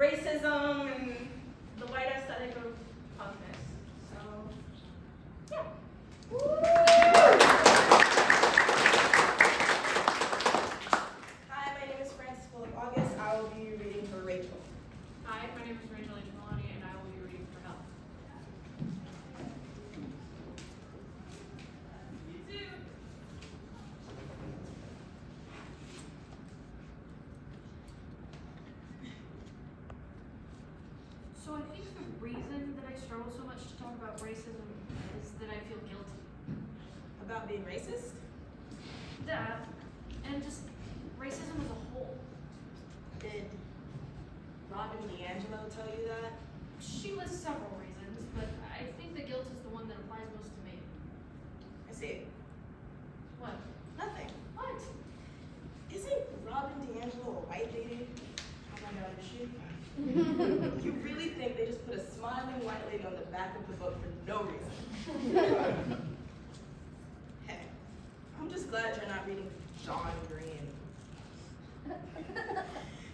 racism and the white aesthetic of punkness. So, yeah. Hi, my name is Frances Phillip August. I will be reading for Rachel. Hi, my name is Rachel H. Maloney, and I will be reading for Helen. So I think the reason that I struggle so much to talk about racism is that I feel guilty. About being racist? That, and just racism as a whole. Did Robin DiAngelo tell you that? She lists several reasons, but I think the guilt is the one that applies most to me. I see. What? Nothing. What? Isn't Robin DiAngelo a white lady? Oh my god, is she? You really think they just put a smiling white lady on the back of the book for no reason? Hey, I'm just glad you're not reading John Green. I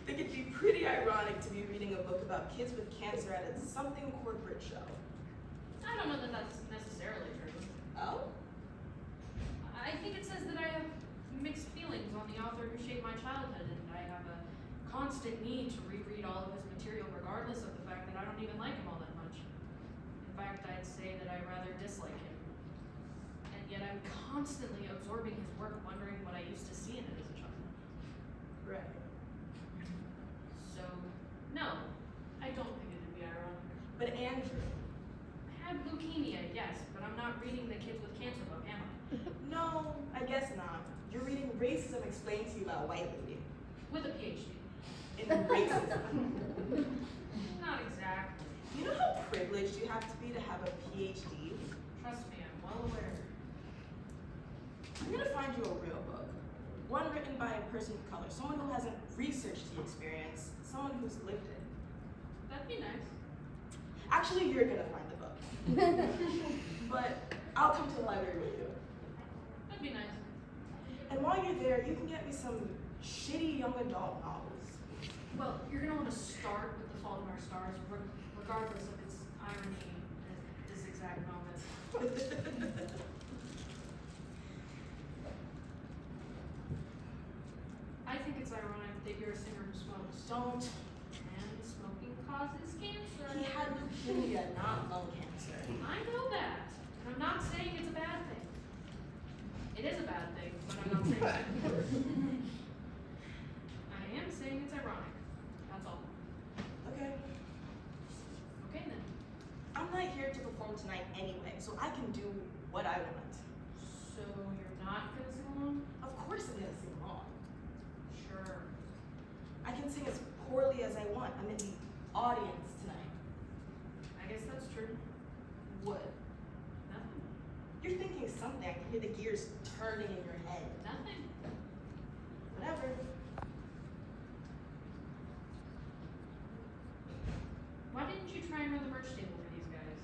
think it'd be pretty ironic to be reading a book about kids with cancer at a something corporate show. I don't know that that's necessarily true. Oh? I think it says that I have mixed feelings on the author who shaped my childhood, and I have a constant need to reread all of his material regardless of the fact that I don't even like him all that much. In fact, I'd say that I rather dislike him. And yet I'm constantly absorbing his work, wondering what I used to see in it as a child. Right. So, no, I don't think it'd be ironic. But Andrew. I had leukemia, yes, but I'm not reading the Kids with Cancer book, am I? No, I guess not. You're reading Racism Explained to You by a White Lady. With a PhD. In racism. Not exactly. You know how privileged you have to be to have a PhD? Trust me, I'm well aware. I'm gonna find you a real book. One written by a person of color, someone who hasn't researched the experience, someone who's lived it. That'd be nice. Actually, you're gonna find the book. But I'll come to the library with you. That'd be nice. And while you're there, you can get me some shitty young adult novels. Well, you're gonna want to start with The Fault in Our Stars, regardless of its irony at this exact moment. I think it's ironic that you're a singer who smokes. Don't. And smoking causes cancer. He had leukemia, not lung cancer. I know that. And I'm not saying it's a bad thing. It is a bad thing, but I'm not saying it's I am saying it's ironic. That's all. Okay. Okay then. I'm not here to perform tonight anyway, so I can do what I want. So you're not gonna sing along? Of course I'm gonna sing along. Sure. I can sing as poorly as I want. I'm in the audience tonight. I guess that's true. What? Nothing. You're thinking something. I can hear the gears turning in your head. Nothing. Whatever. Why didn't you try and run the merch table for these guys?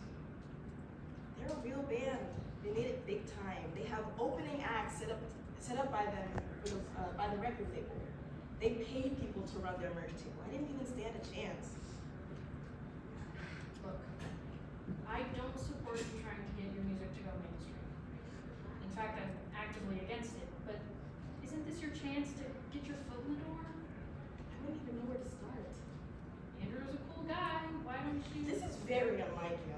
They're a real band. They made it big time. They have opening acts set up by them by the record label. They paid people to run their merch table. I didn't even stand a chance. Look, I don't support you trying to get your music to go mainstream. In fact, I'm actively against it, but isn't this your chance to get your foot in the door? I wouldn't even know where to start. Andrew's a cool guy. Why don't you? This is very unlike you.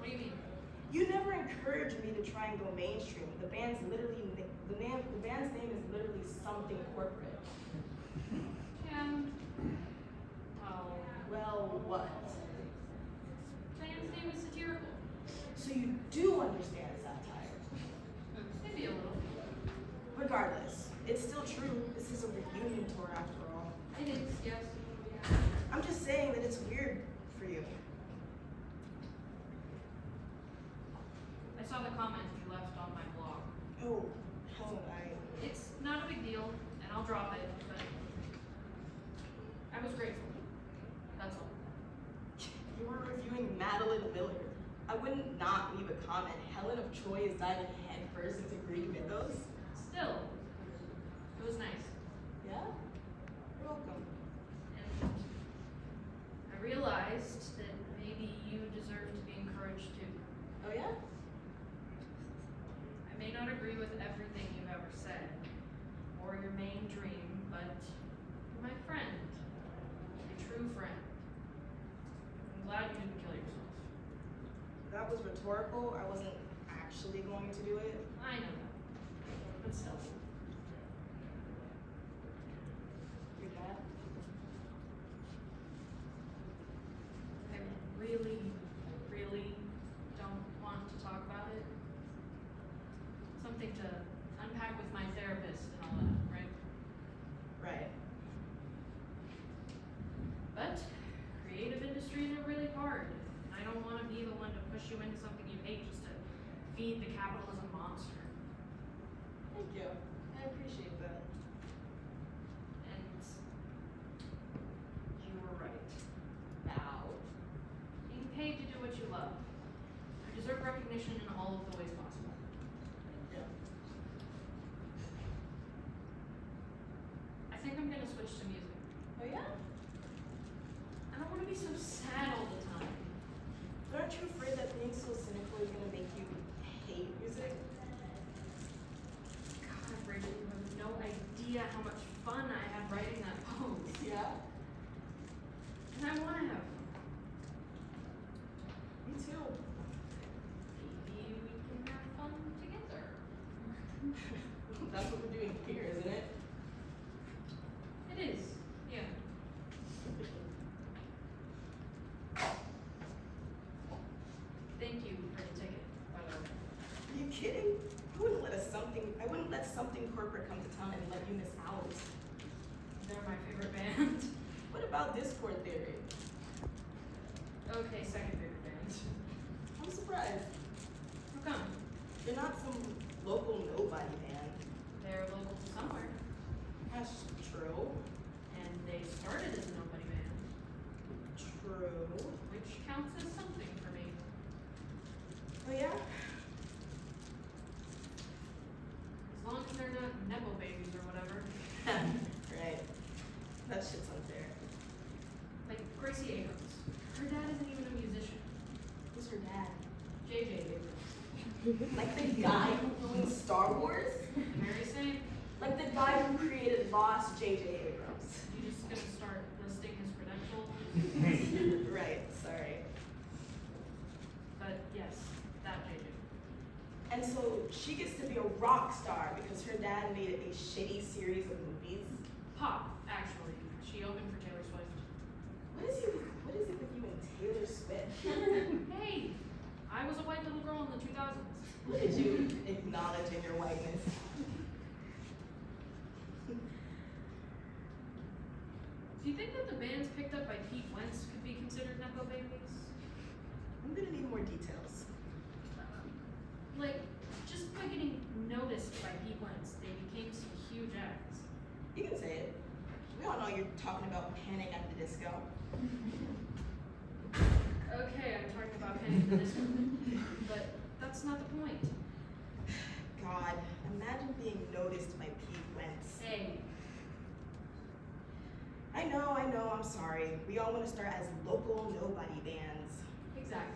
What do you mean? You never encouraged me to try and go mainstream. The band's name is literally something corporate. And Well, what? the band's name is satirical. So you do understand satire. Maybe a little. Regardless, it's still true. This is a reunion tour after all. It is, yes. I'm just saying that it's weird for you. I saw the comment you left on my blog. Oh, haven't I? It's not a big deal, and I'll drop it, but I was grateful. That's all. You were reviewing Madeline Miller. I wouldn't not leave a comment. Helen of Troy is diving headfirst into Greek mythos. Still, it was nice. Yeah? You're welcome. And rhetorical. I wasn't actually going to do it. I know that. But still. Your dad? I really, really don't want to talk about it. Something to unpack with my therapist and all that, right? Right. But creative industries are really hard. I don't want to be the one to push you into something you hate just to feed the capitalism monster. Thank you. I appreciate that. And you were right. Now. Being paid to do what you love. You deserve recognition in all of the ways possible. Yeah. I think I'm gonna switch to music. Oh yeah? I don't want to be so sad all the time. But aren't you afraid that being so cynical is gonna make you hate music? God, Bridget, you have no idea how much fun I had writing that poem. Yeah. And I want to have fun. Me too. Maybe we can have fun together. That's what we're doing here, isn't it? It is, yeah. Thank you for the ticket, by the way. Are you kidding? I wouldn't let something corporate come to town and let you miss out. They're my favorite band. What about Discord theory? Okay, second favorite band. I'm surprised. How come? You're not some local nobody band. They're local to somewhere, That's true. and they started as a nobody band, True. which counts as something for me. Oh yeah? As long as they're not Nepo babies or whatever. Right. That shit's unfair. Like Gracie Abrams. Her dad isn't even a musician. Who's her dad? JJ Abrams. Like the guy who ruined Star Wars? Very same. Like the guy who created Lost, J.J. Abrams. You just gonna start listing his credentials? Right, sorry. But yes, that JJ. And so she gets to be a rock star because her dad made a shitty series of movies. Pop, actually. She opened for Taylor Swift. What is it with you and Taylor Swift? Hey, I was a white little girl in the 2000s. What did you acknowledge in your whiteness? Do you think that the bands picked up by Pete Wentz could be considered Nepo babies? I'm gonna need more details. Like, just by getting noticed by Pete Wentz, they became some huge acts. You can say it. We all know you're talking about Panic at the Disco. Okay, I'm talking about Penny for this one. But that's not the point. God, imagine being noticed by Pete Wentz. Hey, I know, I'm sorry. We all want to start as local nobody bands. exactly.